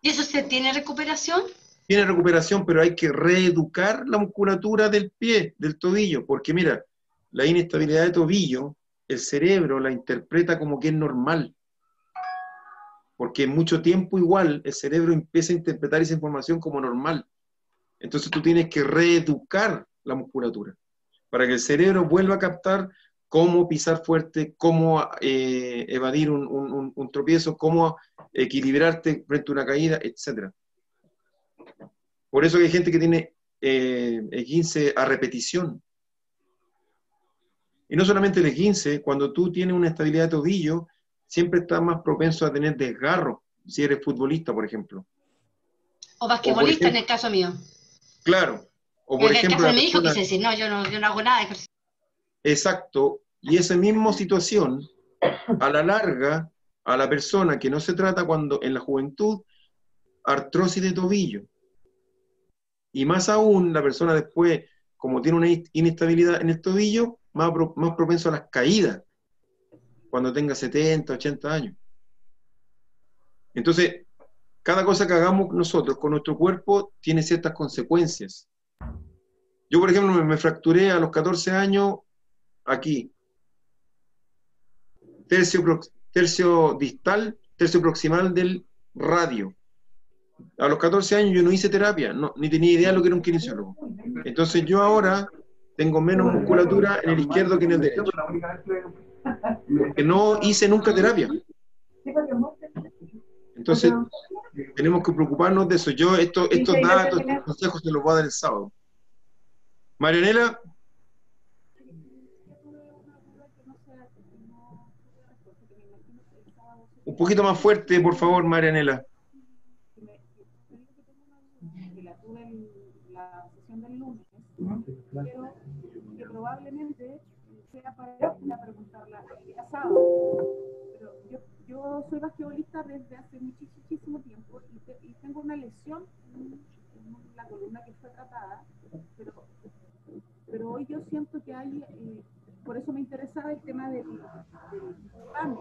¿Y eso se tiene recuperación? Tiene recuperación, pero hay que reeducar la musculatura del pie, del tobillo, porque mira, la inestabilidad de tobillo, el cerebro la interpreta como que es normal, porque en mucho tiempo igual el cerebro empieza a interpretar esa información como normal. Entonces tú tienes que reeducar la musculatura, para que el cerebro vuelva a captar cómo pisar fuerte, cómo evadir un tropiezo, cómo equilibrarte frente a una caída, etc. Por eso hay gente que tiene esguince a repetición. Y no solamente el esguince, cuando tú tienes una estabilidad de tobillo, siempre estás más propenso a tener desgarro, si eres futbolista, por ejemplo. O basquetbolista, en el caso mío. Claro. O por En el ejemplo, caso de mi hijo, persona, quise decir, no, yo no hago nada de ejercicio. exacto, y esa misma situación, a la larga, a la persona que no se trata cuando en la juventud, artrosis de tobillo. Y más aún, la persona después, como tiene una inestabilidad en el tobillo, más propenso a las caídas, cuando tenga 70, 80 años. Entonces, cada cosa que hagamos nosotros con nuestro cuerpo tiene ciertas consecuencias. Yo, por ejemplo, me fracturé a los 14 años aquí. Tercio distal, tercio proximal del radio. A los 14 años yo no hice terapia, ni tenía idea de lo que era un kinesiólogo. Entonces yo ahora tengo menos musculatura en el izquierdo que en el derecho. Porque no hice nunca terapia. Entonces tenemos que preocuparnos de eso. Yo estos datos, estos consejos se los voy a dar el sábado. Marianela. Un poquito más fuerte, por favor, Marianela. La sesión del lunes, pero que probablemente sea para preguntarla el día sábado. Pero yo soy basquetbolista desde hace muchísimo tiempo y tengo una lesión en la columna que fue tratada, pero hoy yo siento que hay, por eso me interesaba el tema del PAMI.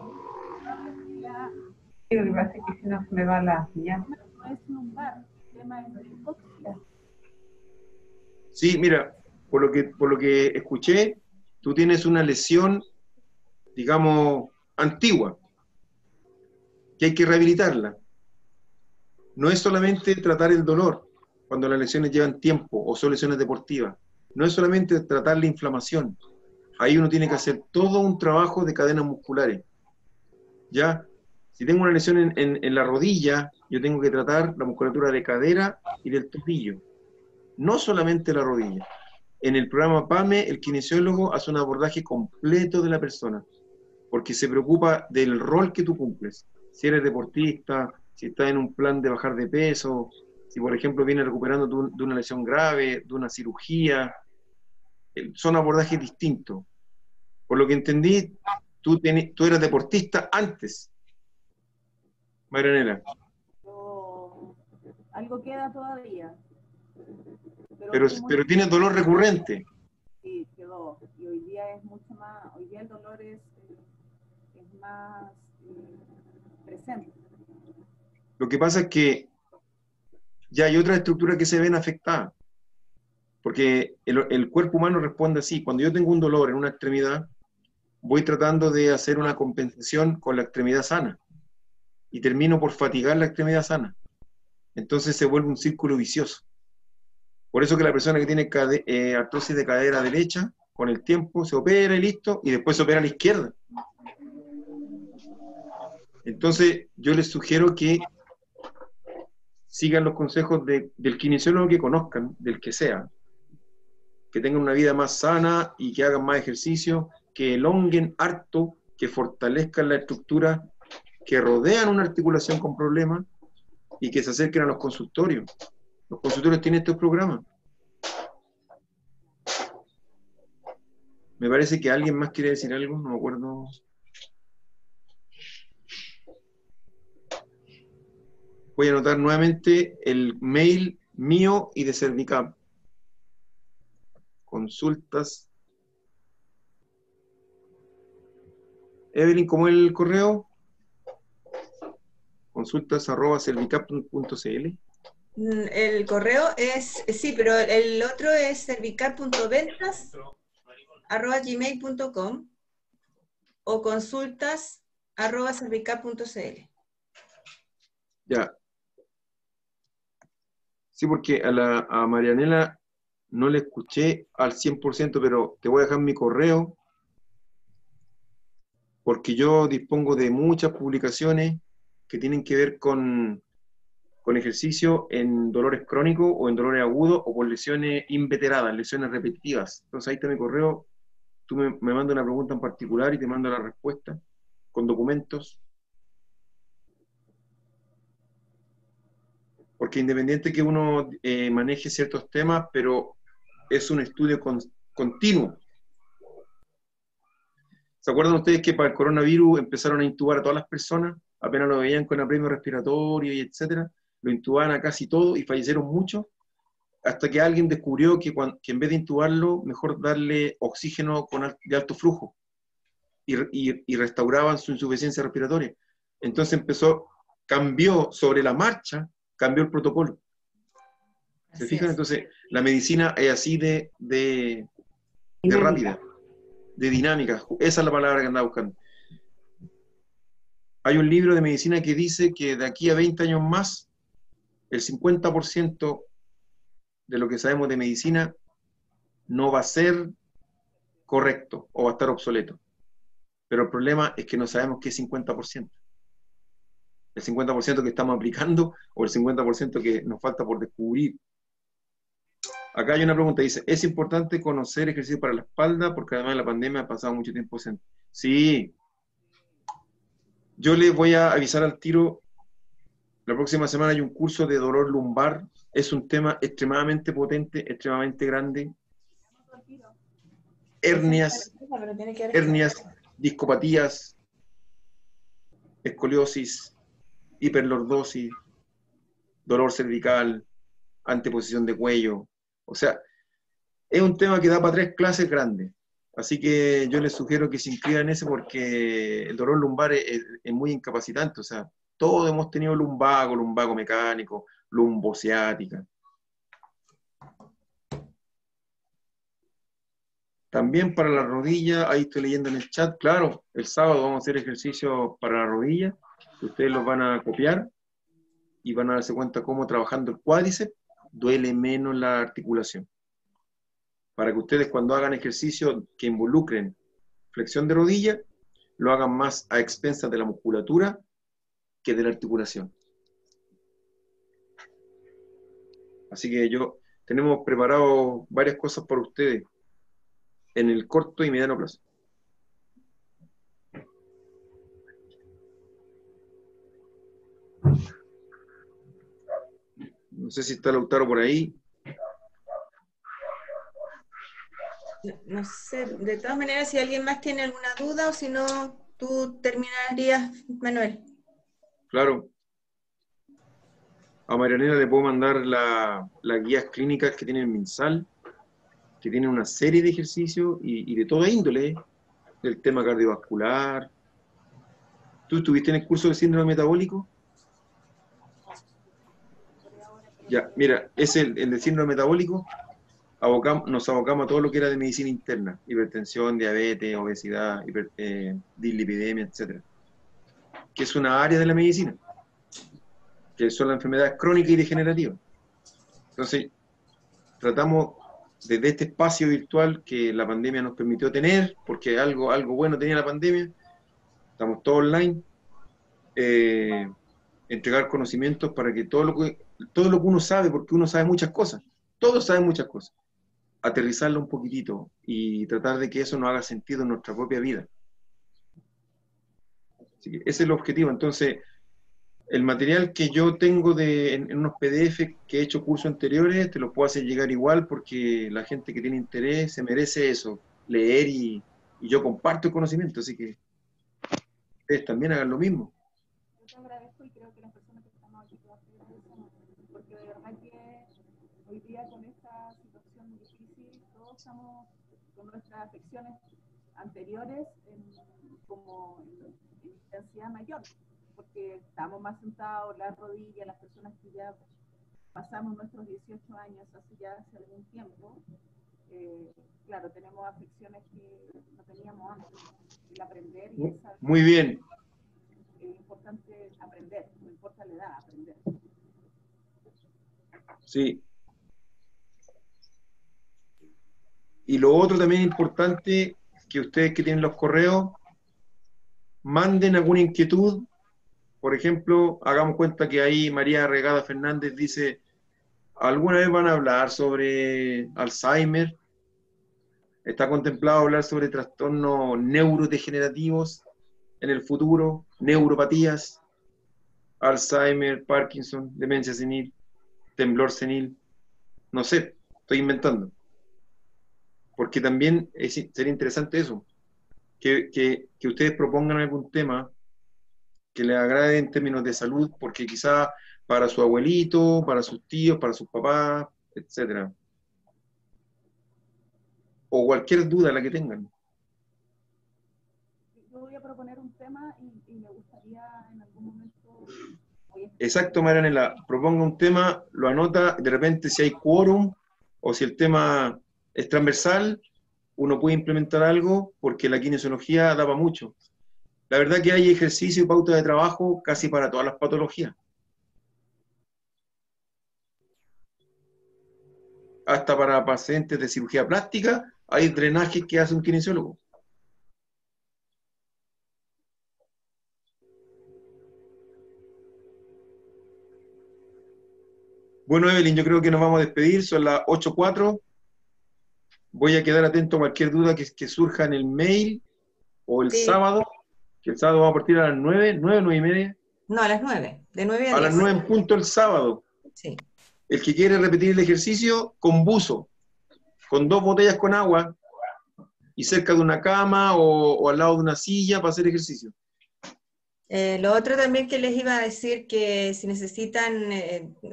Sí, lo que pasa es que si no se me va la señal. No es lumbar, el tema es de coxia. Sí, mira, por lo que escuché, tú tienes una lesión, digamos, antigua, que hay que rehabilitarla. No es solamente tratar el dolor, cuando las lesiones llevan tiempo, o son lesiones deportivas. No es solamente tratar la inflamación. Ahí uno tiene que hacer todo un trabajo de cadenas musculares. ¿Ya? Si tengo una lesión en la rodilla, yo tengo que tratar la musculatura de cadera y del tobillo. No solamente la rodilla. En el programa PAME, el kinesiólogo hace un abordaje completo de la persona, porque se preocupa del rol que tú cumples. Si eres deportista, si estás en un plan de bajar de peso, si por ejemplo vienes recuperando de una lesión grave, de una cirugía, son abordajes distintos. Por lo que entendí, tú eras deportista antes, Marianela. Algo queda todavía. Pero tienes dolor recurrente. Sí, quedó. Y hoy día es mucho más, hoy día el dolor es más presente. Lo que pasa es que ya hay otras estructuras que se ven afectadas. Porque el cuerpo humano responde así. Cuando yo tengo un dolor en una extremidad, voy tratando de hacer una compensación con la extremidad sana. Y termino por fatigar la extremidad sana. Entonces se vuelve un círculo vicioso. Por eso que la persona que tiene artrosis de cadera derecha, con el tiempo se opera y listo, y después se opera a la izquierda. Entonces yo les sugiero que sigan los consejos del kinesiólogo que conozcan, del que sea, que tengan una vida más sana y que hagan más ejercicio, que elonguen harto, que fortalezcan la estructura que rodean una articulación con problemas y que se acerquen a los consultorios. Los consultorios tienen estos programas. Me parece que alguien más quiere decir algo, no me acuerdo. Voy a anotar nuevamente el mail mío y de Servicap. Consultas. Evelyn, ¿cómo es el correo? consultas@servicap.cl. El correo es, sí, pero el otro es servicar.ventas@gmail.com o consultas@servicar.cl. Ya. Sí, porque a Marianela no le escuché al 100%, pero te voy a dejar mi correo, porque yo dispongo de muchas publicaciones que tienen que ver con ejercicio en dolores crónicos o en dolores agudos o por lesiones inveteradas, lesiones repetitivas. Entonces ahí está mi correo, tú me mandas una pregunta en particular y te mando la respuesta con documentos. Porque independiente que uno maneje ciertos temas, pero es un estudio continuo. ¿Se acuerdan ustedes que para el coronavirus empezaron a intubar a todas las personas? Apenas lo veían con apremio respiratorio y etcétera, lo intubaban a casi todos y fallecieron muchos, hasta que alguien descubrió que en vez de intubarlo, mejor darle oxígeno de alto flujo y restauraban su insuficiencia respiratoria. Entonces cambió sobre la marcha, cambió el protocolo. ¿Se fijan? Entonces, la medicina es así de rápida, de dinámica. Esa es la palabra que andaba buscando. Hay un libro de medicina que dice que de aquí a 20 años más, el 50% de lo que sabemos de medicina no va a ser correcto o va a estar obsoleto. Pero el problema es que no sabemos qué es 50%. El 50% que estamos aplicando o el 50% que nos falta por descubrir. Acá hay una pregunta, dice, ¿es importante conocer ejercicio para la espalda? Porque además de la pandemia ha pasado mucho tiempo. Sí. Yo les voy a avisar al tiro, la próxima semana hay un curso de dolor lumbar, es un tema extremadamente potente, extremadamente grande. Hernias, discopatías, escoliosis, hiperlordosis, dolor cervical, anteposición de cuello. O sea, es un tema que da para 3 clases grandes. Así que yo les sugiero que se inscriban en ese porque el dolor lumbar es muy incapacitante. O sea, todos hemos tenido lumbago mecánico, lumbociática. También para la rodilla, ahí estoy leyendo en el chat, claro, el sábado vamos a hacer ejercicios para la rodilla, que ustedes los van a copiar y van a darse cuenta cómo trabajando el cuádriceps duele menos la articulación. Para que ustedes cuando hagan ejercicios que involucren flexión de rodilla, lo hagan más a expensas de la musculatura que de la articulación. Así que tenemos preparado varias cosas para ustedes en el corto y mediano plazo. No sé si está Lautaro por ahí. No sé, de todas maneras, si alguien más tiene alguna duda o si no, tú terminarías, Manuel. Claro. A Marianela le puedo mandar las guías clínicas que tiene el MinSal, que tiene una serie de ejercicios y de toda índole, del tema cardiovascular. ¿Tú estuviste en el curso de síndrome metabólico? Ya, mira, es el de síndrome metabólico. Nos abocamos a todo lo que era de medicina interna, hipertensión, diabetes, obesidad, dislipidemia, etc. Que es una área de la medicina, que son las enfermedades crónicas y degenerativas. Entonces, tratamos desde este espacio virtual que la pandemia nos permitió tener, porque algo bueno tenía la pandemia, estamos todos online, entregar conocimientos para que todo lo que uno sabe, porque uno sabe muchas cosas, todos saben muchas cosas, aterrizarlo un poquitito y tratar de que eso nos haga sentido en nuestra propia vida. Así que ese es el objetivo. Entonces, el material que yo tengo en unos PDF que he hecho cursos anteriores, te los puedo hacer llegar igual, porque la gente que tiene interés se merece eso, leer, y yo comparto el conocimiento, así que ustedes también hagan lo mismo. Yo te agradezco y creo que las personas que estamos aquí todas te agradecemos, porque de verdad que hoy día con esta situación difícil, todos estamos con nuestras afecciones anteriores como en intensidad mayor, porque estamos más sentados, las rodillas, las personas que ya pasamos nuestros 18 años hace algún tiempo, claro, tenemos afecciones que no teníamos antes. El aprender y el saber. Muy bien. Es importante aprender, no importa la edad, aprender. Sí. Y lo otro también importante, que ustedes que tienen los correos, manden alguna inquietud. Por ejemplo, hagamos cuenta que ahí María Regada Fernández dice, ¿alguna vez van a hablar sobre Alzheimer? ¿Está contemplado hablar sobre trastornos neurodegenerativos en el futuro? Neuropatías, Alzheimer, Parkinson, demencia senil, temblor senil. No sé, estoy inventando. Porque también sería interesante eso, que ustedes propongan algún tema que les agrade en términos de salud, porque quizá para su abuelito, para sus tíos, para sus papás, etcétera. O cualquier duda la que tengan. Yo voy a proponer un tema y me gustaría en algún momento... Exacto, Marianela, proponga un tema, lo anota, de repente si hay quórum, o si el tema es transversal, uno puede implementar algo, porque la kinesiología daba mucho. La verdad que hay ejercicio y pauta de trabajo casi para todas las patologías. Hasta para pacientes de cirugía plástica, hay drenajes que hace un kinesiólogo. Bueno, Evelyn, yo creo que nos vamos a despedir, son las 8:04. Voy a quedar atento a cualquier duda que surja en el mail o el sábado, que el sábado vamos a partir a las 9, 9:30. No, a las 9, de 9 a 10. A las 9 en punto el sábado. Sí. El que quiere repetir el ejercicio, con buzo, con 2 botellas con agua, y cerca de una cama o al lado de una silla para hacer ejercicio. Lo otro también que les iba a decir, que si necesitan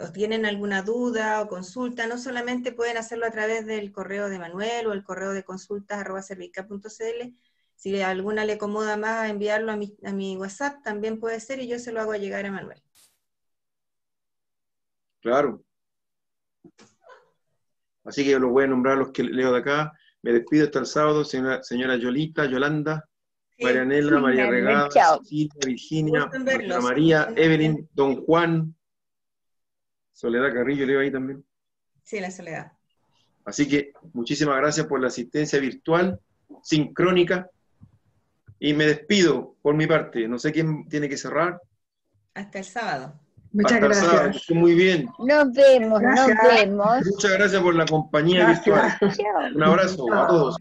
o tienen alguna duda o consulta, no solamente pueden hacerlo a través del correo de Manuel o el correo de consultas@cervica.cl, si a alguna le acomoda más enviarlo a mi WhatsApp, también puede ser, y yo se lo hago llegar a Manuel. Claro. Así que yo los voy a nombrar los que leo de acá. Me despido hasta el sábado, señora Yolita, Yolanda, Marianela, María Regada, Cecilia, Virginia, Ana María, Evelyn, Don Juan, Soledad Carrillo, leo ahí también. Sí, la Soledad. Así que muchísimas gracias por la asistencia virtual, sincrónica, y me despido por mi parte. No sé quién tiene que cerrar. Hasta el sábado. Muchas Hasta el gracias. sábado, que estén muy bien. Nos vemos, Gracias. nos vemos. Muchas gracias por la compañía virtual. Chao. Un abrazo a todos.